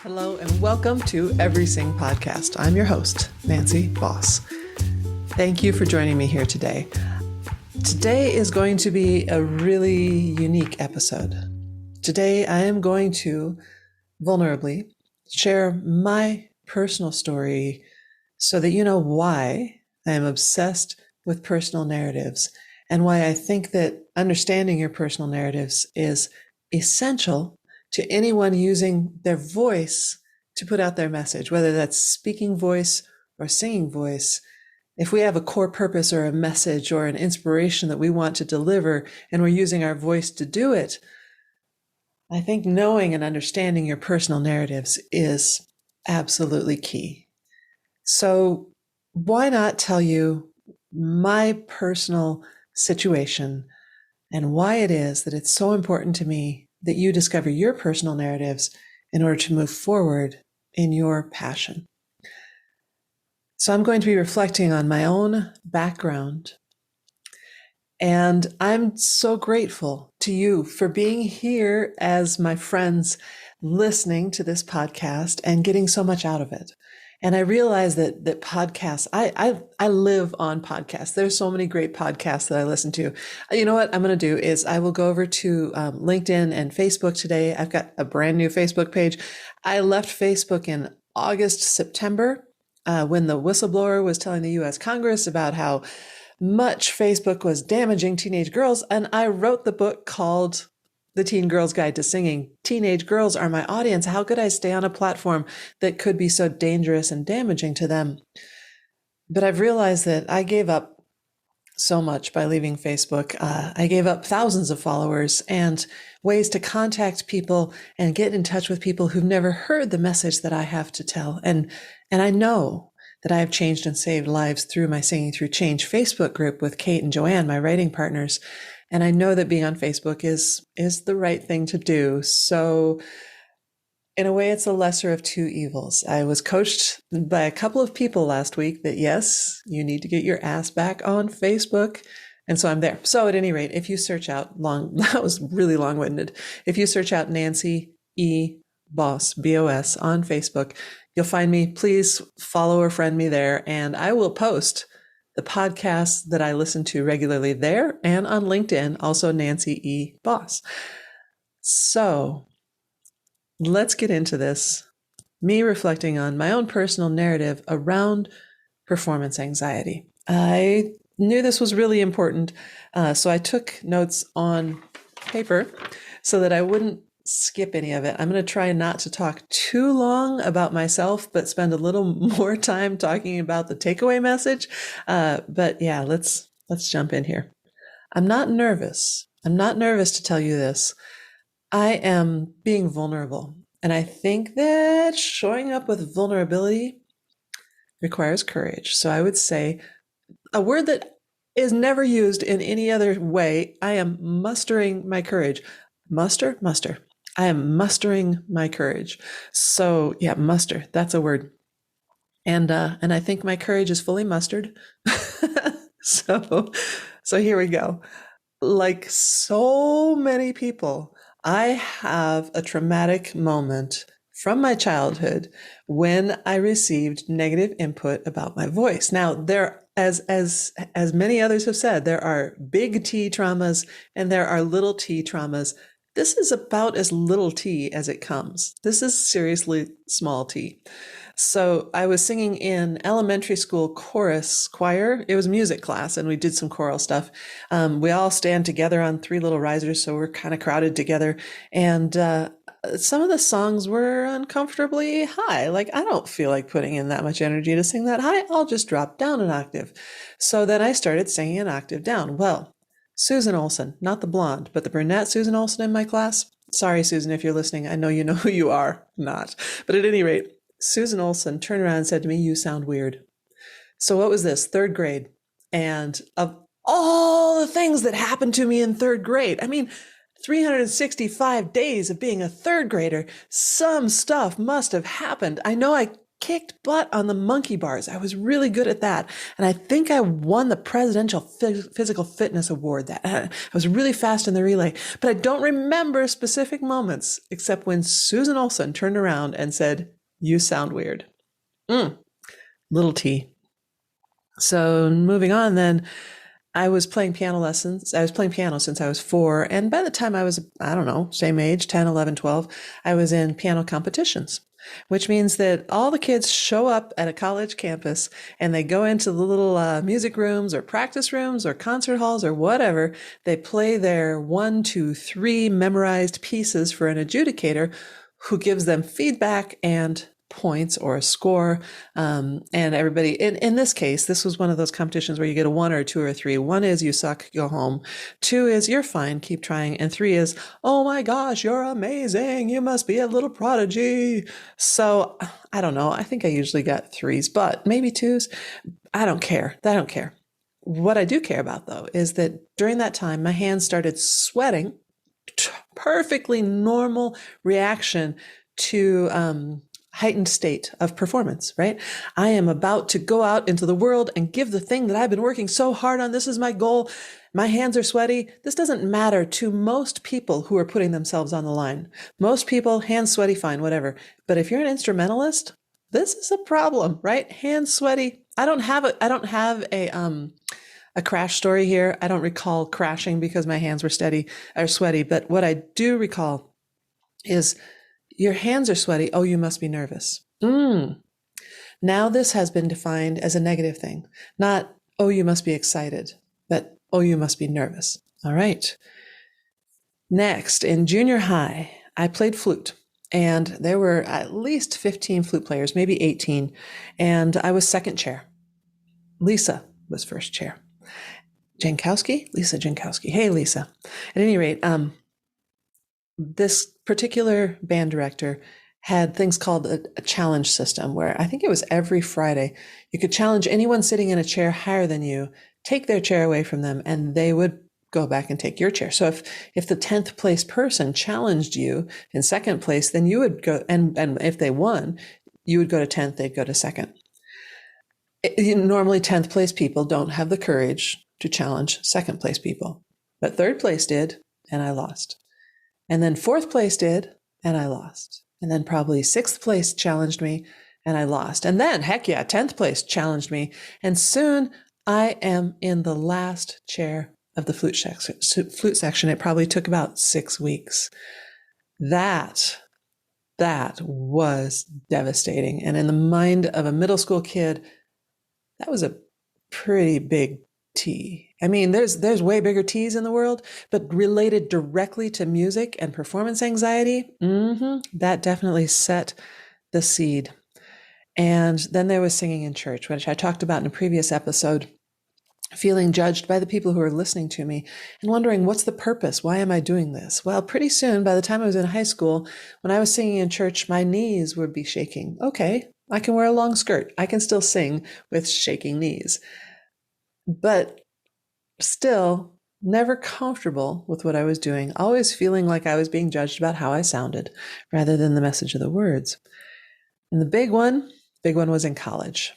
Hello and welcome to Every Sing Podcast. I'm your host, Nancy Voss. Thank you for joining me here today. Today is going to be a really unique episode. Today I am going to vulnerably share my personal story so that you know why I am obsessed with personal narratives and why I think that understanding your personal narratives is essential to anyone using their voice to put out their message, whether that's speaking voice or singing voice. If we have a core purpose or a message or an inspiration that we want to deliver and we're using our voice to do it, I think knowing and understanding your personal narratives is absolutely key. So why not tell you my personal situation and why it is that it's so important to me that you discover your personal narratives in order to move forward in your passion. So I'm going to be reflecting on my own background, and I'm so grateful to you for being here as my friends listening to this podcast and getting so much out of it. And I realize that podcasts, I live on podcasts. There's so many great podcasts that I listen to. You know what I'm going to do is I will go over to LinkedIn and Facebook today. I've got a brand new Facebook page. I left Facebook in August, September, when the whistleblower was telling the U.S. Congress about how much Facebook was damaging teenage girls. And I wrote the book called The Teen Girl's Guide to Singing. Teenage girls are my audience. How could I stay on a platform that could be so dangerous and damaging to them? But I've realized that I gave up so much by leaving Facebook. I gave up thousands of followers and ways to contact people and get in touch with people who've never heard the message that I have to tell. And I know that I have changed and saved lives through my Singing Through Change Facebook group with Kate and Joanne, my writing partners. And I know that being on Facebook is the right thing to do. So in a way, it's a lesser of two evils. I was coached by a couple of people last week that, yes, you need to get your ass back on Facebook. And so I'm there. So at any rate, if you search out that was really long-winded. If you search out Nancy E. Voss, B-O-S, on Facebook, you'll find me. Please follow or friend me there, and I will post the podcasts that I listen to regularly there and on LinkedIn, also Nancy E. Voss. So let's get into this. Me reflecting on my own personal narrative around performance anxiety. I knew this was really important, so I took notes on paper so that I wouldn't skip any of it. I'm going to try not to talk too long about myself, but spend a little more time talking about the takeaway message. But yeah, let's jump in here. I'm not nervous. I'm not nervous to tell you this. I am being vulnerable. And I think that showing up with vulnerability requires courage. So I would say a word that is never used in any other way. I am mustering my courage. Muster. I am mustering my courage. So yeah, muster, that's a word. And I think my courage is fully mustered. So here we go. Like so many people, I have a traumatic moment from my childhood when I received negative input about my voice. Now, as many others have said, there are big T traumas and there are little T traumas. This is about as little T as it comes. This is seriously small T. So I was singing in elementary school chorus choir. It was music class and we did some choral stuff. We all stand together on three little risers, so we're kind of crowded together. And some of the songs were uncomfortably high. Like, I don't feel like putting in that much energy to sing that high. I'll just drop down an octave. So then I started singing an octave down. Well, Susan Olsen, not the blonde, but the brunette Susan Olsen in my class. Sorry, Susan, if you're listening. I know you know who you are. Not. But at any rate, Susan Olsen turned around and said to me, "You sound weird." So what was this? Third grade. And of all the things that happened to me in third grade, 365 days of being a third grader, some stuff must have happened. I know I kicked butt on the monkey bars. I was really good at that. And I think I won the Presidential Physical Fitness Award. That I was really fast in the relay, but I don't remember specific moments except when Susan Olson turned around and said, "You sound weird." Little T. So moving on then, I was playing piano lessons. I was playing piano since I was 4. And by the time I was, I don't know, same age, 10, 11, 12, I was in piano competitions, which means that all the kids show up at a college campus and they go into the little music rooms or practice rooms or concert halls or whatever. They play their 1, 2, 3 memorized pieces for an adjudicator who gives them feedback and points or a score. And everybody, in this case, this was one of those competitions where you get a 1 or a 2 or a 3. 1 is you suck, go home. 2 is you're fine, keep trying. And 3 is, oh my gosh, you're amazing. You must be a little prodigy. So I don't know. I think I usually got 3s, but maybe 2s. I don't care. I don't care. What I do care about though, is that during that time, my hands started sweating. Perfectly normal reaction to, heightened state of performance, right? I am about to go out into the world and give the thing that I've been working so hard on. This is my goal. My hands are sweaty. This doesn't matter to most people who are putting themselves on the line. Most people, hands sweaty, fine, whatever. But if you're an instrumentalist, this is a problem, right? Hands sweaty. I don't have a crash story here. I don't recall crashing because my hands were sweaty. But what I do recall is your hands are sweaty. Oh, you must be nervous. Now this has been defined as a negative thing. Not, oh, you must be excited, but, oh, you must be nervous. All right. Next, in junior high, I played flute. And there were at least 15 flute players, maybe 18. And I was second chair. Lisa was first chair. Jankowski? Lisa Jankowski. Hey, Lisa. At any rate, this particular band director had things called a challenge system where I think it was every Friday you could challenge anyone sitting in a chair higher than you, take their chair away from them, and they would go back and take your chair. So if the 10th place person challenged you in second place, then you would go, and if they won, you would go to 10th, they'd go to second. Normally 10th place people don't have the courage to challenge second place people, but third place did, and I lost. And then fourth place did, and I lost. And then probably sixth place challenged me, and I lost. And then, heck yeah, 10th place challenged me. And soon I am in the last chair of the flute section. It probably took about 6 weeks. That was devastating. And in the mind of a middle school kid, that was a pretty big T. I mean, there's way bigger T's in the world, but related directly to music and performance anxiety, that definitely set the seed. And then there was singing in church, which I talked about in a previous episode, feeling judged by the people who are listening to me and wondering, what's the purpose? Why am I doing this? Well, pretty soon, by the time I was in high school, when I was singing in church, my knees would be shaking. Okay, I can wear a long skirt. I can still sing with shaking knees. But still never comfortable with what I was doing, always feeling like I was being judged about how I sounded rather than the message of the words. And the big one was in college,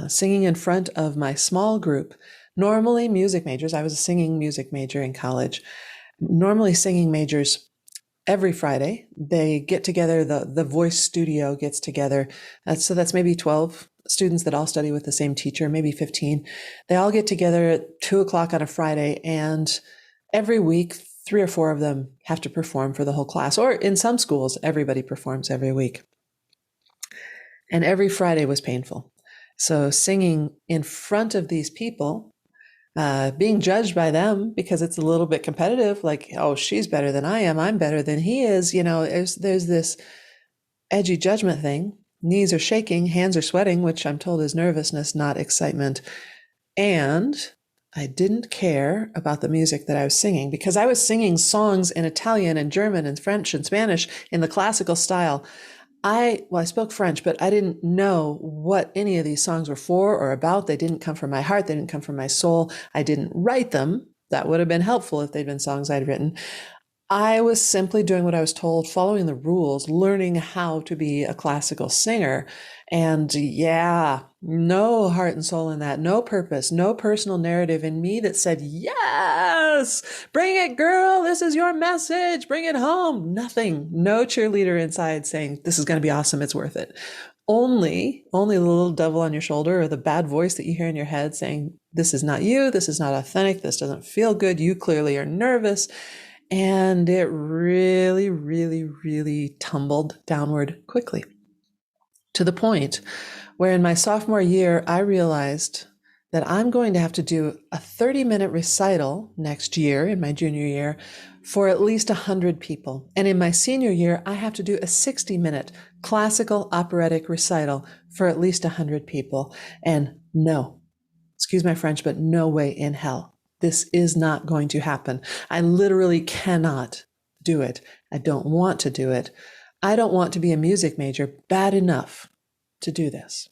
singing in front of my small group, normally music majors. I was a singing music major in college. Normally singing majors every Friday, they get together, the voice studio gets together. So that's maybe 12 students that all study with the same teacher, maybe 15. They all get together at 2:00 on a Friday, and every week, 3 or 4 of them have to perform for the whole class. Or in some schools, everybody performs every week. And every Friday was painful. So singing in front of these people, being judged by them because it's a little bit competitive, like, oh, she's better than I am, I'm better than he is. There's this edgy judgment thing. Knees are shaking, hands are sweating, which I'm told is nervousness, not excitement. And I didn't care about the music that I was singing because I was singing songs in Italian and German and French and Spanish in the classical style. I spoke French, but I didn't know what any of these songs were for or about. They didn't come from my heart. They didn't come from my soul. I didn't write them. That would have been helpful if they'd been songs I'd written. I was simply doing what I was told, following the rules, learning how to be a classical singer. And yeah, no heart and soul in that, no purpose, no personal narrative in me that said, yes, bring it, girl. This is your message. Bring it home. Nothing, no cheerleader inside saying, this is going to be awesome. It's worth it. Only the little devil on your shoulder or the bad voice that you hear in your head saying, this is not you. This is not authentic. This doesn't feel good. You clearly are nervous. And it really, really, really tumbled downward quickly to the point where in my sophomore year, I realized that I'm going to have to do a 30-minute recital next year in my junior year for at least 100 people. And in my senior year, I have to do a 60-minute classical operatic recital for at least 100 people. And no, excuse my French, but no way in hell. This is not going to happen. I literally cannot do it. I don't want to do it. I don't want to be a music major bad enough to do this.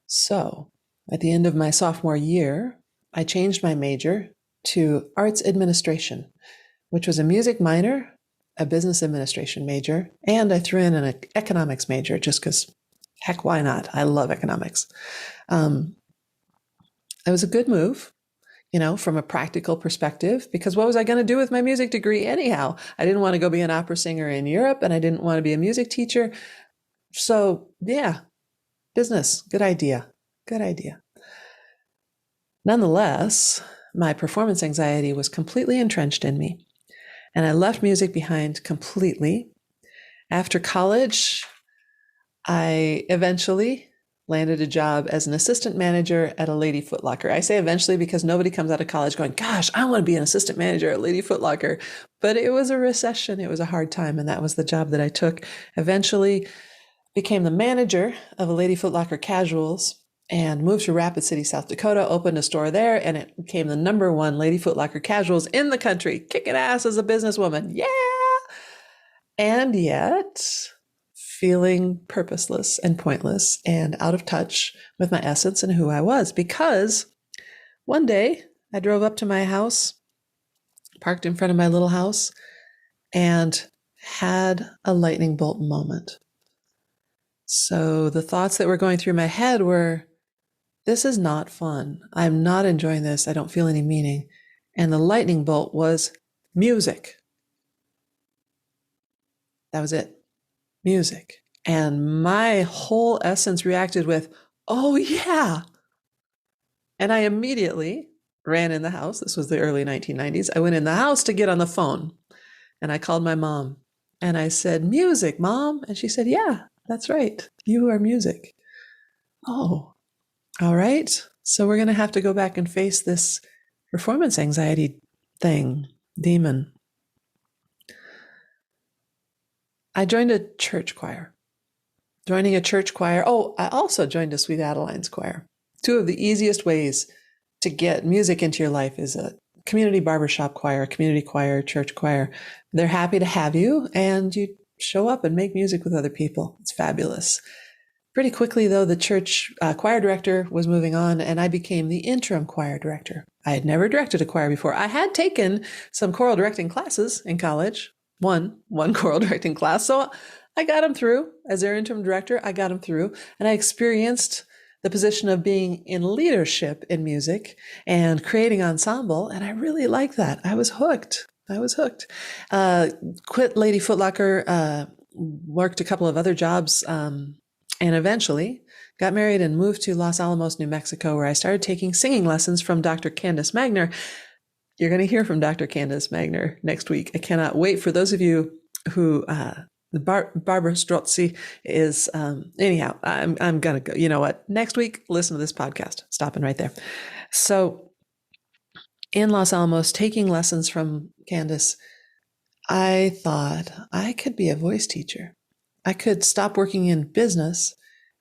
So at the end of my sophomore year, I changed my major to arts administration, which was a music minor, a business administration major, and I threw in an economics major just because, heck, why not? I love economics. It was a good move, from a practical perspective, because what was I going to do with my music degree anyhow? I didn't want to go be an opera singer in Europe, and I didn't want to be a music teacher. So yeah, business, good idea. Good idea. Nonetheless, my performance anxiety was completely entrenched in me, and I left music behind completely. After college, I eventually landed a job as an assistant manager at a Lady Foot Locker. I say eventually because nobody comes out of college going, gosh, I want to be an assistant manager at Lady Foot Locker. But it was a recession. It was a hard time. And that was the job that I took. Eventually became the manager of a Lady Foot Locker Casuals and moved to Rapid City, South Dakota, opened a store there, and it became the #1 Lady Foot Locker Casuals in the country, kicking ass as a businesswoman. Yeah. And yet feeling purposeless and pointless and out of touch with my essence and who I was, because one day I drove up to my house, parked in front of my little house, and had a lightning bolt moment. So the thoughts that were going through my head were, this is not fun. I'm not enjoying this. I don't feel any meaning. And the lightning bolt was music. That was it. Music. And my whole essence reacted with, oh yeah. And I immediately ran in the house. This was the early 1990s. I went in the house to get on the phone, and I called my mom and I said, music, Mom. And she said, yeah, that's right. You are music. Oh, all right. So we're going to have to go back and face this performance anxiety demon. I joined a church choir. Joining a church choir. Oh, I also joined a Sweet Adeline's choir. Two of the easiest ways to get music into your life is a community barbershop choir, community choir, church choir. They're happy to have you, and you show up and make music with other people. It's fabulous. Pretty quickly, though, the church choir director was moving on, and I became the interim choir director. I had never directed a choir before. I had taken some choral directing classes in college, one choral directing class. So I got them through. As their interim director, I got them through, and I experienced the position of being in leadership in music and creating ensemble, and I really liked that. I was hooked. Quit Lady Foot Locker, worked a couple of other jobs, and eventually got married and moved to Los Alamos, New Mexico, where I started taking singing lessons from Dr. Candace Magner. You're going to hear from Dr. Candace Magner next week. I cannot wait. For those of you who Barbara Strozzi is, anyhow, I'm going to go, you know what, next week, listen to this podcast, stopping right there. So in Los Alamos, taking lessons from Candace, I thought I could be a voice teacher. I could stop working in business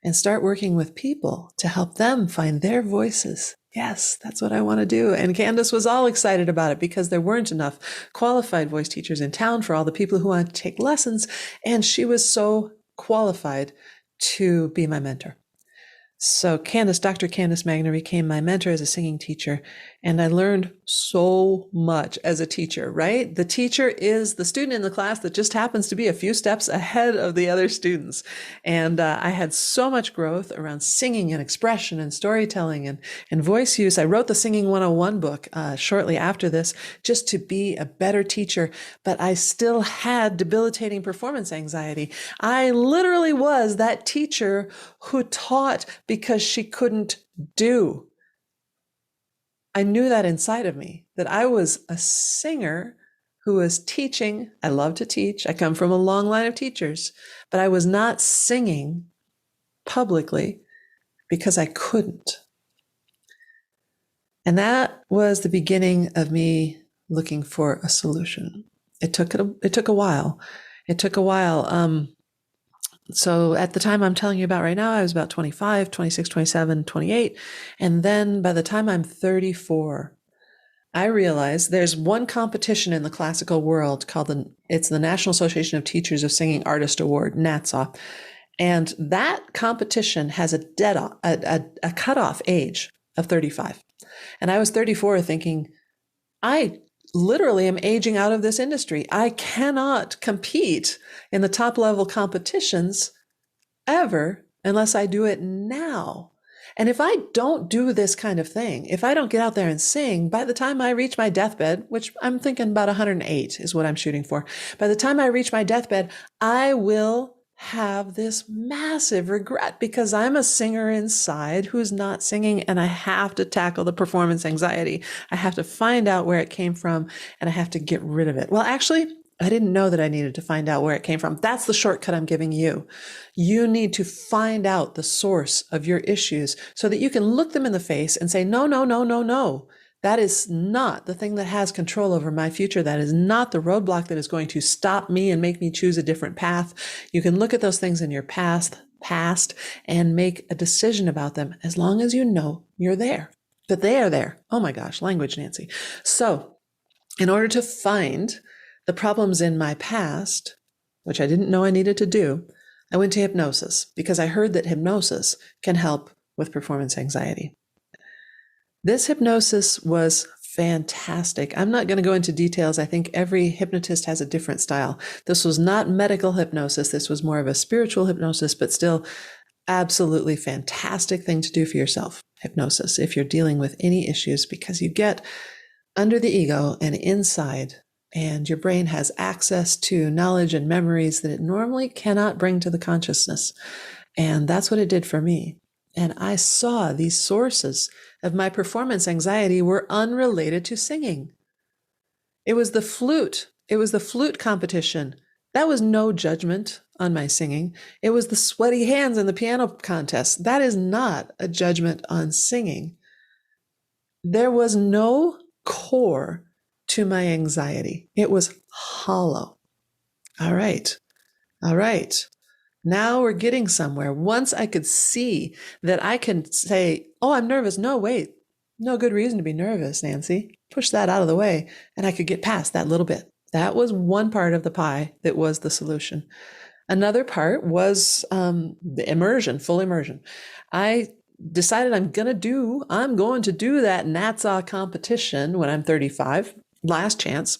and start working with people to help them find their voices. Yes, that's what I want to do. And Candace was all excited about it because there weren't enough qualified voice teachers in town for all the people who wanted to take lessons. And she was so qualified to be my mentor. So Dr. Candace Magner became my mentor as a singing teacher. And I learned so much as a teacher, right? The teacher is the student in the class that just happens to be a few steps ahead of the other students. And I had so much growth around singing and expression and storytelling and voice use. I wrote the Singing 101 book shortly after this just to be a better teacher, but I still had debilitating performance anxiety. I literally was that teacher who taught because she couldn't do. I knew that inside of me, that I was a singer who was teaching. I love to teach. I come from a long line of teachers, but I was not singing publicly because I couldn't. And that was the beginning of me looking for a solution. It took a while. It took a while. So at the time I'm telling you about right now, I was about 25, 26, 27, 28. And then by the time I'm 34, I realized there's one competition in the classical world called it's the National Association of Teachers of Singing Artist Award, NATSA. And that competition has a cutoff age of 35. And I was 34 thinking, I literally am aging out of this industry. I cannot compete in the top level competitions ever unless I do it now. And if I don't do this kind of thing, if I don't get out there and sing, by the time I reach my deathbed, which I'm thinking about 108 is what I'm shooting for, by the time I reach my deathbed, I will have this massive regret because I'm a singer inside who's not singing, and I have to tackle the performance anxiety. I have to find out where it came from, and I have to get rid of it. Well, actually, I didn't know that I needed to find out where it came from. That's the shortcut I'm giving you. You need to find out the source of your issues so that you can look them in the face and say, no, no, no, no, no. That is not the thing that has control over my future. That is not the roadblock that is going to stop me and make me choose a different path. You can look at those things in your past and make a decision about them as long as you know you're there, that they are there. Oh my gosh, language, Nancy. So in order to find the problems in my past, which I didn't know I needed to do, I went to hypnosis because I heard that hypnosis can help with performance anxiety. This hypnosis was fantastic. I'm not going to go into details. I think every hypnotist has a different style. This was not medical hypnosis. This was more of a spiritual hypnosis, but still absolutely fantastic thing to do for yourself. Hypnosis, if you're dealing with any issues, because you get under the ego and inside, and your brain has access to knowledge and memories that it normally cannot bring to the consciousness. And that's what it did for me. And I saw these sources of my performance anxiety were unrelated to singing. It was the flute. It was the flute competition. That was no judgment on my singing. It was the sweaty hands in the piano contest. That is not a judgment on singing. There was no core to my anxiety. It was hollow. All right. All right. Now we're getting somewhere. Once I could see that I can say, oh, I'm nervous. No, wait, no good reason to be nervous, Nancy. Push that out of the way. And I could get past that little bit. That was one part of the pie that was the solution. Another part was the immersion, full immersion. I decided I'm going to do that NATSA competition when I'm 35, last chance.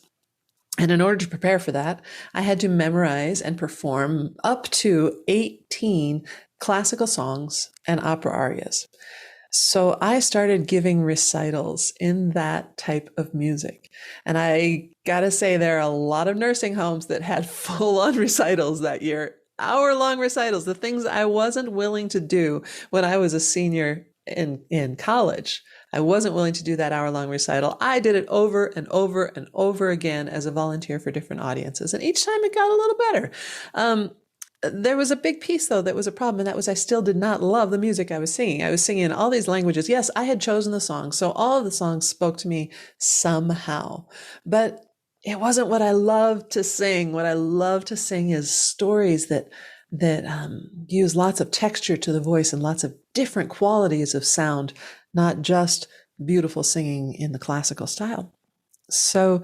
And in order to prepare for that, I had to memorize and perform up to 18 classical songs and opera arias. So I started giving recitals in that type of music. And I gotta say, there are a lot of nursing homes that had full-on recitals that year, hour-long recitals, the things I wasn't willing to do when I was a senior in college. I wasn't willing to do that hour-long recital. I did it over and over and over again as a volunteer for different audiences. And each time it got a little better. There was a big piece, though, that was a problem, and that was I still did not love the music I was singing. I was singing in all these languages. Yes, I had chosen the songs, so all of the songs spoke to me somehow. But it wasn't what I loved to sing. What I love to sing is stories that use lots of texture to the voice and lots of different qualities of sound, not just beautiful singing in the classical style. So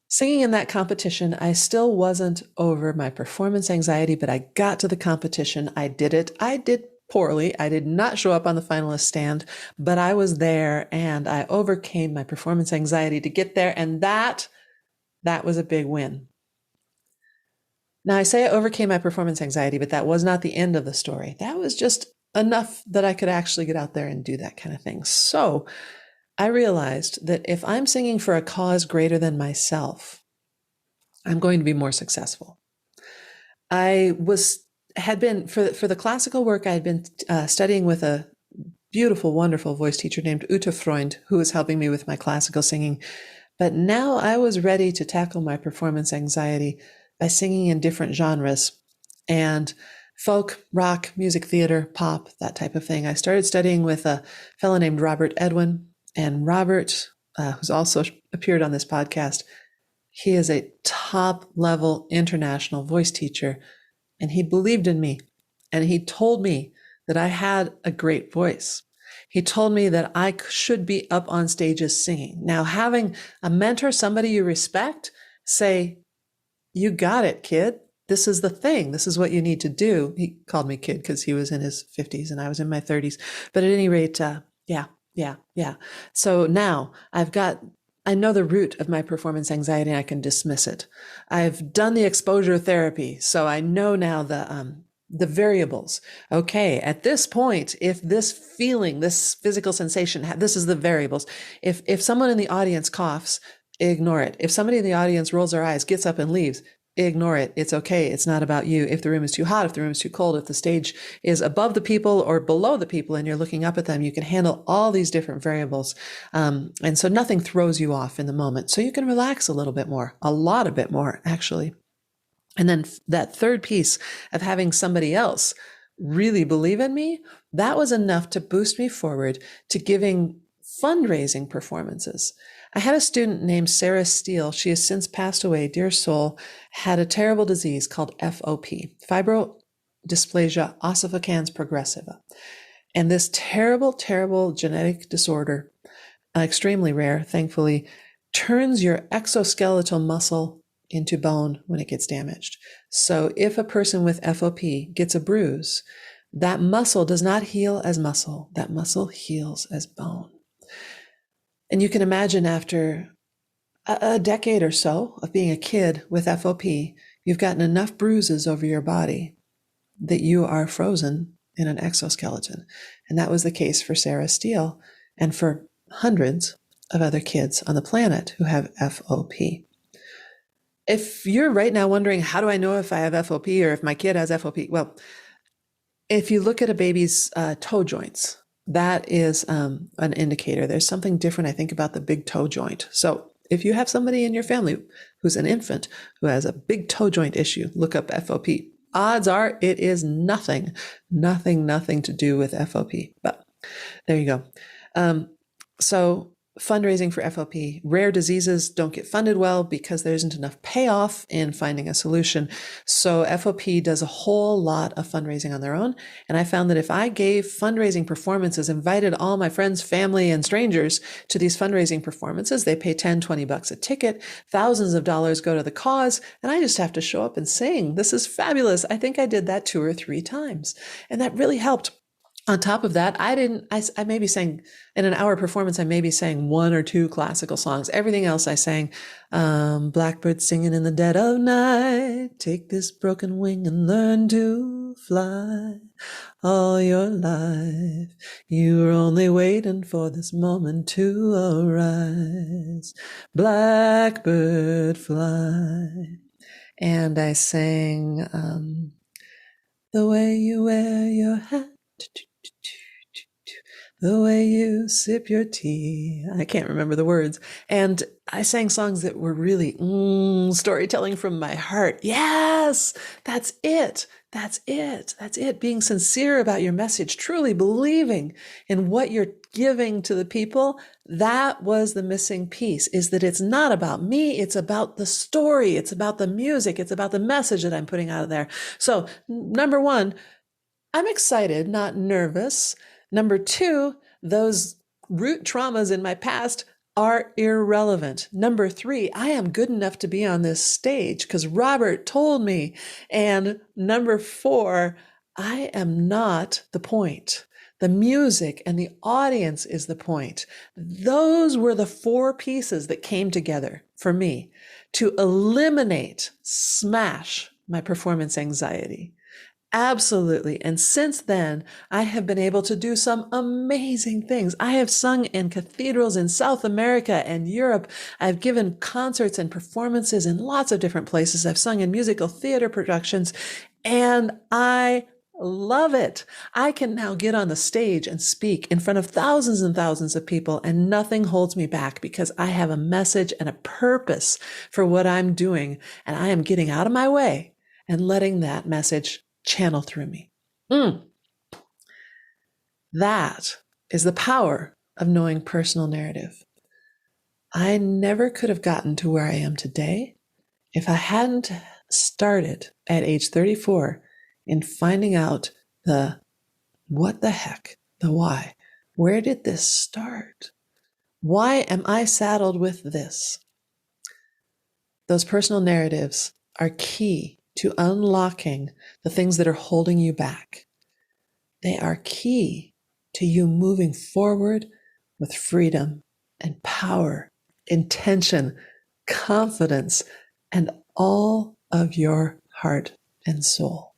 singing in that competition, I still wasn't over my performance anxiety, but I got to the competition. I did it. I did poorly. I did not show up on the finalist stand, but I was there and I overcame my performance anxiety to get there. And that was a big win. Now, I say I overcame my performance anxiety, but that was not the end of the story. That was just enough that I could actually get out there and do that kind of thing. So I realized that if I'm singing for a cause greater than myself, I'm going to be more successful. Had been for the classical work, I had been studying with a beautiful, wonderful voice teacher named Ute Freund, who was helping me with my classical singing. But now I was ready to tackle my performance anxiety by singing in different genres and folk, rock, music theater, pop, that type of thing. I started studying with a fellow named Robert Edwin, and Robert, who's also appeared on this podcast, he is a top level international voice teacher, and he believed in me, and he told me that I had a great voice. He told me that I should be up on stages singing. Now, having a mentor, somebody you respect, say, "You got it, kid. This is the thing. This is what you need to do." He called me kid because he was in his 50s and I was in my 30s. But at any rate, yeah. So now I know the root of my performance anxiety and I can dismiss it. I've done the exposure therapy, so I know now the variables. Okay, at this point, if this feeling, this physical sensation, this is the variables. If someone in the audience coughs, ignore it. If somebody in the audience rolls their eyes, gets up and leaves, ignore it. It's okay. It's not about you. If the room is too hot, if the room is too cold, if the stage is above the people or below the people and you're looking up at them, you can handle all these different variables. And so nothing throws you off in the moment. So you can relax a little bit more, a lot, a bit more, actually. And then that third piece of having somebody else really believe in me, that was enough to boost me forward to giving fundraising performances. I had a student named Sarah Steele. She has since passed away, dear soul, had a terrible disease called FOP, fibrodysplasia ossificans progressiva. And this terrible, terrible genetic disorder, extremely rare, thankfully, turns your exoskeletal muscle into bone when it gets damaged. So if a person with FOP gets a bruise, that muscle does not heal as muscle. That muscle heals as bone. And you can imagine after a decade or so of being a kid with FOP, you've gotten enough bruises over your body that you are frozen in an exoskeleton. And that was the case for Sarah Steele and for hundreds of other kids on the planet who have FOP. If you're right now wondering, how do I know if I have FOP or if my kid has FOP? Well, if you look at a baby's toe joints, that is an indicator. There's something different, I think, about the big toe joint. So if you have somebody in your family who's an infant who has a big toe joint issue, look up FOP. Odds are it is nothing to do with FOP. But there you go. So fundraising for FOP. Rare diseases don't get funded well because there isn't enough payoff in finding a solution. So FOP does a whole lot of fundraising on their own. And I found that if I gave fundraising performances, invited all my friends, family, and strangers to these fundraising performances, they pay $10-$20 a ticket, thousands of dollars go to the cause, and I just have to show up and sing. This is fabulous. I think I did that 2 or 3 times. And that really helped. On top of that, I maybe sang in an hour performance, I maybe sang 1 or 2 classical songs. Everything else I sang, blackbird singing in the dead of night, take this broken wing and learn to fly all your life. You were only waiting for this moment to arise. Blackbird fly. And I sang, the way you wear your hat, the way you sip your tea. I can't remember the words. And I sang songs that were really storytelling from my heart. Yes, that's it. That's it. That's it. Being sincere about your message, truly believing in what you're giving to the people. That was the missing piece, is that it's not about me. It's about the story. It's about the music. It's about the message that I'm putting out there. So number 1, I'm excited, not nervous. Number 2, those root traumas in my past are irrelevant. Number 3, I am good enough to be on this stage because Robert told me. And number 4, I am not the point. The music and the audience is the point. Those were the four pieces that came together for me to eliminate, smash my performance anxiety. Absolutely. And since then, I have been able to do some amazing things. I have sung in cathedrals in South America and Europe. I've given concerts and performances in lots of different places. I've sung in musical theater productions, and I love it. I can now get on the stage and speak in front of thousands and thousands of people, and nothing holds me back because I have a message and a purpose for what I'm doing, and I am getting out of my way and letting that message channel through me. That is the power of knowing personal narrative. I never could have gotten to where I am today if I hadn't started at age 34 in finding out the what the heck, the why. Where did this start? Why am I saddled with this? Those personal narratives are key to unlocking the things that are holding you back. They are key to you moving forward with freedom and power, intention, confidence, and all of your heart and soul.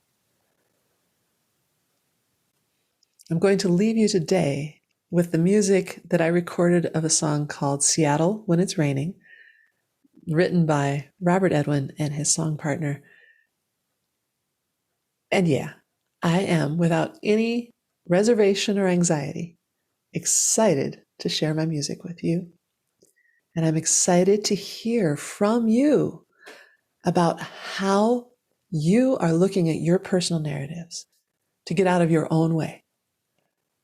I'm going to leave you today with the music that I recorded of a song called Seattle When It's Raining, written by Robert Edwin and his song partner. And yeah, I am, without any reservation or anxiety, excited to share my music with you. And I'm excited to hear from you about how you are looking at your personal narratives to get out of your own way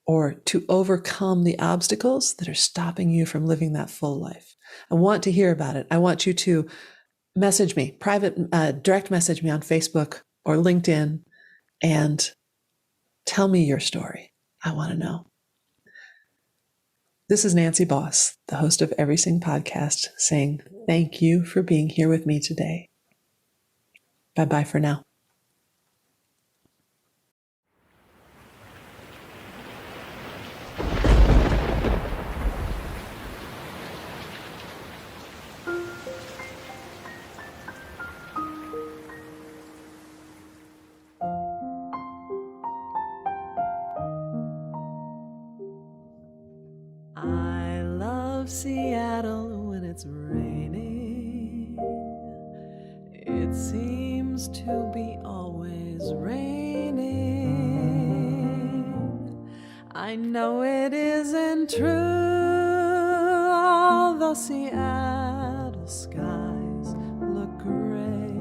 or to overcome the obstacles that are stopping you from living that full life. I want to hear about it. I want you to message me, direct message me on Facebook or LinkedIn, and tell me your story. I want to know. This is Nancy Boss, the host of Everything Podcast, saying thank you for being here with me today. Bye-bye for now. I love Seattle when it's raining. It seems to be always raining. I know it isn't true, although Seattle skies look gray,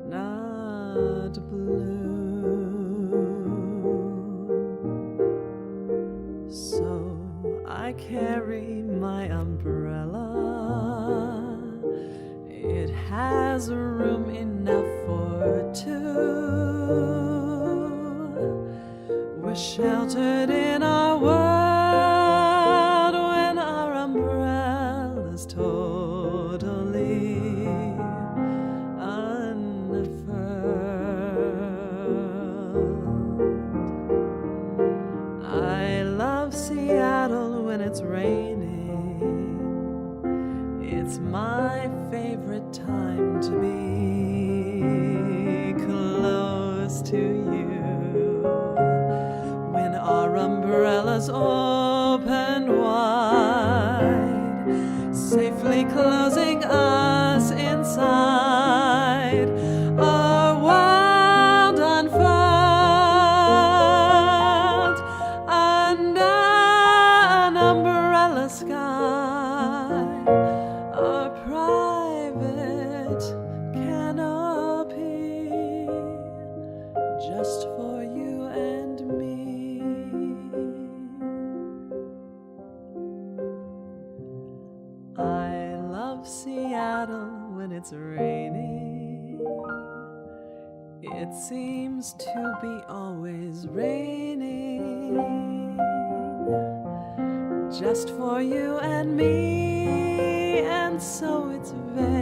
not blue. So I carry my umbrella. It has room enough for two. We're sheltered in our world when our umbrella's totally unfurled. I love Seattle when it's raining. It's my favorite time to be close to you. When our umbrellas open wide, safely closing us inside a world unfurled under an umbrella sky, a private canopy just for you and me. I love Seattle when it's raining. It seems to be always raining just for you and me, and so it's very